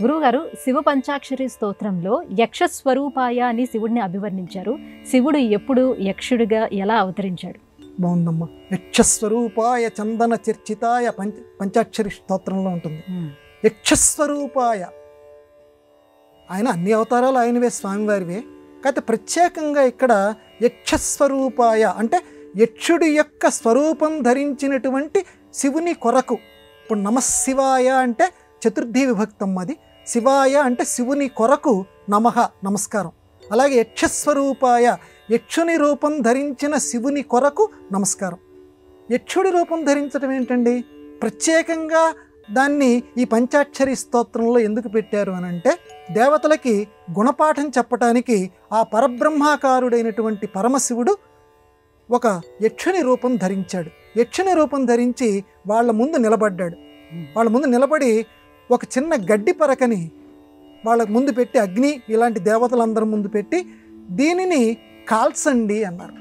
గురువుగారు శివ పంచాక్షరి స్తోత్రంలో యక్ష స్వరూపాయ అని శివుడిని అభివర్ణించారు. శివుడు ఎప్పుడు యక్షుడిగా ఎలా అవతరించాడు? బాగుందమ్మా. యక్షస్వరూపాయ చందన చర్చితాయ పంచాక్షరి స్తోత్రంలో ఉంటుంది. యక్షస్వరూపాయ ఆయన అన్ని అవతారాలు ఆయనవే, స్వామివారివే. కాకపోతే ప్రత్యేకంగా ఇక్కడ యక్షస్వరూపాయ అంటే యక్షుడి యొక్క స్వరూపం ధరించినటువంటి శివుని కొరకు. ఇప్పుడు నమశివాయ అంటే చతుర్థి విభక్తం, అది శివాయ అంటే శివుని కొరకు నమః నమస్కారం. అలాగే యక్షస్వరూపాయ యక్షుని రూపం ధరించిన శివుని కొరకు నమస్కారం. యక్షుడి రూపం ధరించడం ఏంటండి? ప్రత్యేకంగా దాన్ని ఈ పంచాక్షరి స్తోత్రంలో ఎందుకు పెట్టారు అని అంటే, దేవతలకి గుణపాఠం చెప్పటానికి ఆ పరబ్రహ్మాకారుడైనటువంటి పరమశివుడు ఒక యక్షుని రూపం ధరించాడు. యక్షుని రూపం ధరించి వాళ్ళ ముందు నిలబడ్డాడు. వాళ్ళ ముందు నిలబడి ఒక చిన్న గడ్డి పరకని వాళ్ళ ముందు పెట్టి, అగ్ని ఇలాంటి దేవతలందరి ముందు పెట్టి దీనిని కాల్చండి అన్నారు.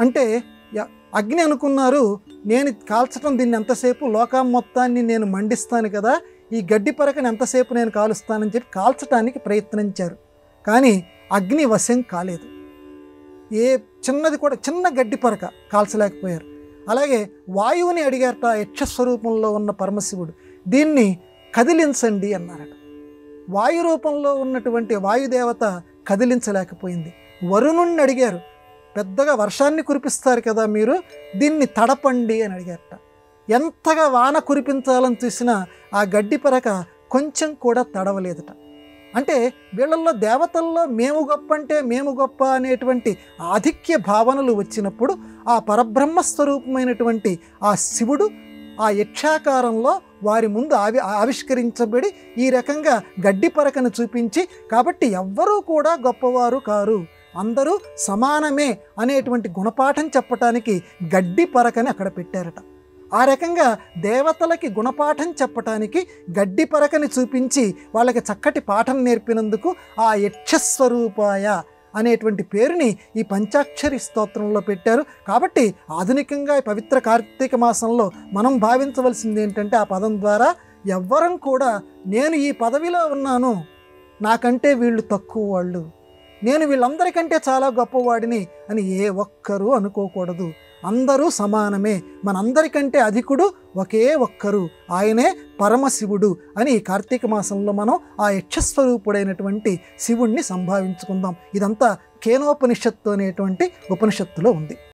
అంటే అగ్ని అనుకున్నారు, నేను కాల్చడం దీన్ని ఎంతసేపు, లోకం మొత్తాన్ని నేను మండిస్తాను కదా, ఈ గడ్డి పరకని ఎంతసేపు నేను కాలుస్తానని చెప్పి కాల్చడానికి ప్రయత్నించారు. కానీ అగ్ని వశం కాలేదు. ఏ చిన్నది కూడా, చిన్న గడ్డి పరక కాల్చలేకపోయారు. అలాగే వాయువుని అడిగారట యక్షస్వరూపంలో ఉన్న పరమశివుడు, దీన్ని కదిలించండి అన్నారట. వాయు రూపంలో ఉన్నటువంటి వాయుదేవత కదిలించలేకపోయింది. వరుణుణ్ణి అడిగారు, పెద్దగా వర్షాన్ని కురిపిస్తారు కదా మీరు, దీన్ని తడపండి అని అడిగారట. ఎంతగా వాన కురిపించాలని చూసినా ఆ గడ్డి పరక కొంచెం కూడా తడవలేదట. అంటే వీళ్ళల్లో దేవతల్లో మేము గొప్ప అంటే మేము గొప్ప అనేటువంటి ఆధిక్య భావనలు వచ్చినప్పుడు ఆ పరబ్రహ్మస్వరూపమైనటువంటి ఆ శివుడు ఆ యక్షాకారంలో వారి ముందు ఆవిష్కరించబడి ఈ రకంగా గడ్డి పరకను చూపించి, కాబట్టి ఎవ్వరూ కూడా గొప్పవారు కారు, అందరూ సమానమే అనేటువంటి గుణపాఠం చెప్పటానికి గడ్డి పరకని అక్కడ పెట్టారట. ఆ రకంగా దేవతలకి గుణపాఠం చెప్పటానికి గడ్డి పరకని చూపించి వాళ్ళకి చక్కటి పాఠం నేర్పినందుకు ఆ యక్షస్వరూపాయ అనేటువంటి పేరుని ఈ పంచాక్షరి స్తోత్రంలో పెట్టారు. కాబట్టి ఆధునికంగా ఈ పవిత్ర కార్తీక మాసంలో మనం భావించవలసింది ఏంటంటే, ఆ పదం ద్వారా ఎవ్వరం కూడా నేను ఈ పదవిలో ఉన్నాను, నాకంటే వీళ్ళు తక్కువ వాళ్ళు, నేను వీళ్ళందరికంటే చాలా గొప్పవాడిని అని ఏ ఒక్కరూ అనుకోకూడదు. అందరూ సమానమే, మనందరికంటే అధికుడు ఒకే ఒక్కరు, ఆయనే పరమశివుడు అని ఈ కార్తీక మాసంలో మనం ఆ యక్షస్వరూపుడైనటువంటి శివుణ్ణి సంభావించుకుందాం. ఇదంతా కేనోపనిషత్తు అనేటువంటి ఉపనిషత్తులో ఉంది.